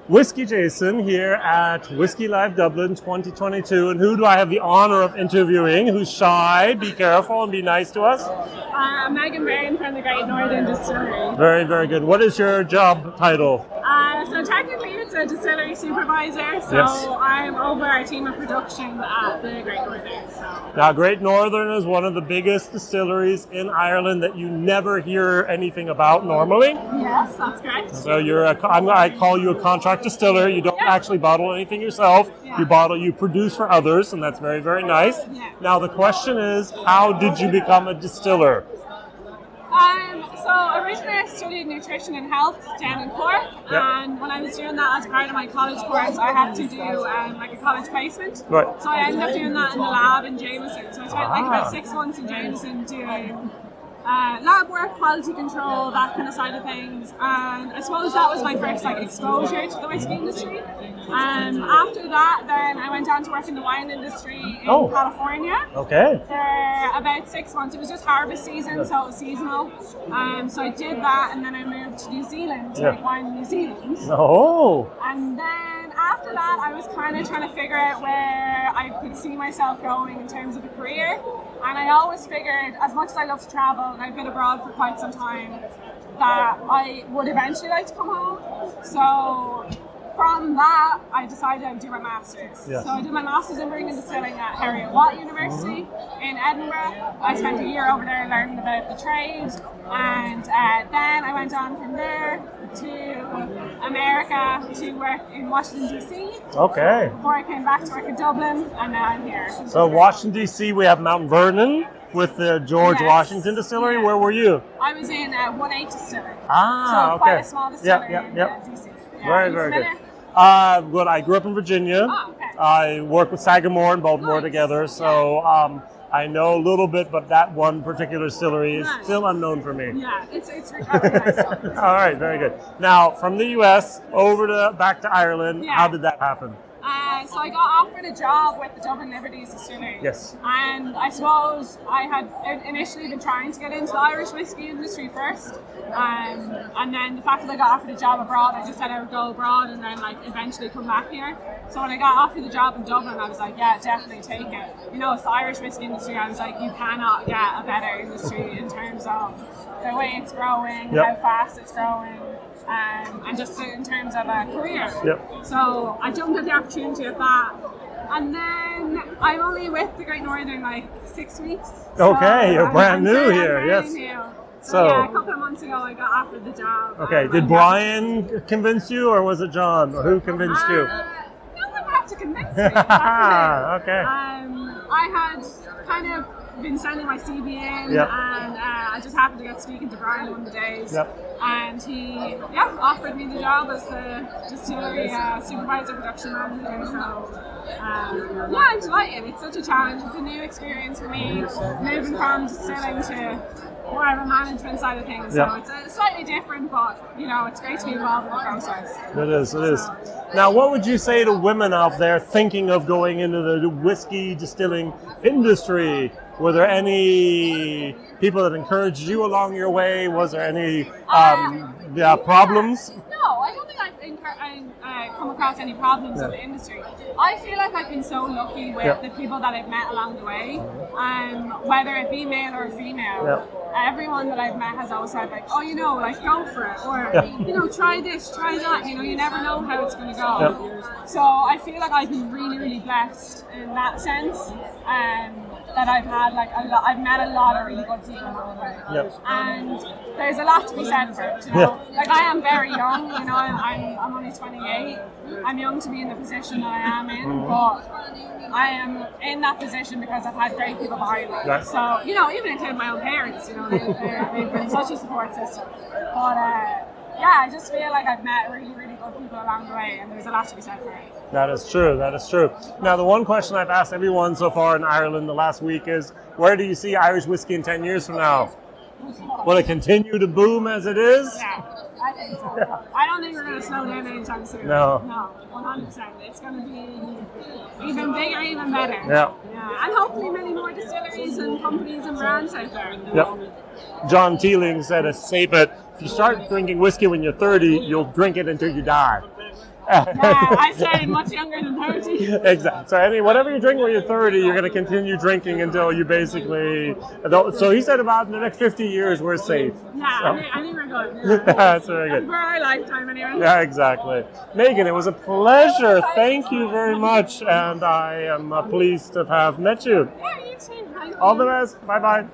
WhiskyJason here at Whiskey Live Dublin 2022. And who do I have the honor of interviewing? Who's shy? Be careful and be nice to us. Megan Byrne from the Great Northern Distillery. Very, very good. What is your job title? So technically it's a distillery supervisor, so Yes. I'm over our team of production at the Great Northern. So. Now, Great Northern is one of the biggest distilleries in Ireland that you never hear anything about normally. Yes, that's correct. So I call you a contract distiller. You don't actually bottle anything yourself. Yeah. You produce for others, and that's very, very nice. Yeah. Now, the question is, how did you become a distiller? So originally I studied nutrition and health down in Cork, Yep. and when I was doing that as part of my college course, I had to do like a college placement. Right. So I ended up doing that in the lab in Jameson. So I spent like about 6 months in Jameson doing lab work, quality control, that kind of side of things. And I suppose that was my first exposure to the whiskey industry. After that, then I went on to work in the wine industry in California. Okay. For about 6 months. It was just harvest season, so it was seasonal. So I did that, and then I moved to New Zealand to make wine in New Zealand. Oh. And then after that, I was kind of trying to figure out where I could see myself going in terms of a career. And I always figured, as much as I love to travel, and I've been abroad for quite some time, that I would eventually like to come home. So from that, I decided I'd do my master's. Yes. So I did my master's in brewing and distilling at Heriot-Watt University in Edinburgh. I spent a year over there learning about the trade, and then I went on from there to America to work in Washington, D.C. Okay. Before I came back to work in Dublin, and now I'm here. So Washington, D.C., we have Mount Vernon with the George Washington Distillery. Yeah. Where were you? I was in 1-8 Distillery. Ah, so quite a small distillery in D.C. Yeah. Very, very good. Good. I grew up in Virginia. Oh, okay. I worked with Sagamore and Baltimore together, so I know a little bit, but that one particular distillery is still unknown for me. Yeah, it's really nice. All right, very good. Now, from the U.S. back to Ireland, how did that happen? So I got offered a job with the Dublin Liberties Distillery. Yes. And I suppose I had initially been trying to get into the Irish whiskey industry first. And then the fact that I got offered a job abroad, I just said I would go abroad and then eventually come back here. So when I got offered the job in Dublin, I was like, yeah, definitely take it. You know, it's the Irish whiskey industry. I was like, you cannot get a better industry in terms of the way it's growing, how fast it's growing. And just in terms of a career. Yep. So I jumped at the opportunity of that. And then I'm only with the Great Northern 6 weeks. Okay, you're brand new here, yes. New. So yeah, a couple of months ago I got offered the job. Okay, did Brian convince you or was it John? Or who convinced you? No one had to convince me. Okay. I had kind of been sending my CV in, and I just happened to get speaking to Brian one of the days, and he offered me the job as the distillery supervisor, production manager. So I'm delighted. It's such a challenge. It's a new experience for me, moving from distilling to more of a management side of things. So it's slightly different, but it's great to be involved in the process. It is. Now, what would you say to women out there thinking of going into the whiskey distilling industry? Were there any people that encouraged you along your way? Was there any problems? No, I don't think I've come across any problems with the industry. I feel like I've been so lucky with the people that I've met along the way, whether it be male or female. Everyone that I've met has always said go for it, or try this, try that. You never know how it's going to go. So I feel like I've been really, really blessed in that sense. That I've had I've met a lot of really good people along the way, and there's a lot to be said for it. I am very young. I'm only 28. I'm young to be in the position that I am in, but I am in that position because I've had great people behind me. So even including my own parents, they've been such a support system. But I just feel like I've met really, really good people along the way, and there's a lot to be said for it. That is true. Now, the one question I've asked everyone so far in Ireland the last week is, where do you see Irish whiskey in 10 years from now? Will it continue to boom as it is? Yeah, I think so. Yeah. I don't think we're going to slow down anytime soon. No, 100%. It's going to be even bigger, even better. Yeah. And hopefully many more distilleries and companies and brands out there. John Teeling said a statement, if you start drinking whiskey when you're 30, you'll drink it until you die. I started much younger than 30. Exactly. So whatever you drink when you're 30, you're going to continue drinking until you basically. So he said about in the next 50 years we're safe. Yeah, so. I think we're good. Yeah. That's very good. For our lifetime, anyway. Yeah, exactly. Megan, it was a pleasure. Thank you very much, and I am pleased to have met you. Yeah, you too. All the best. Bye bye.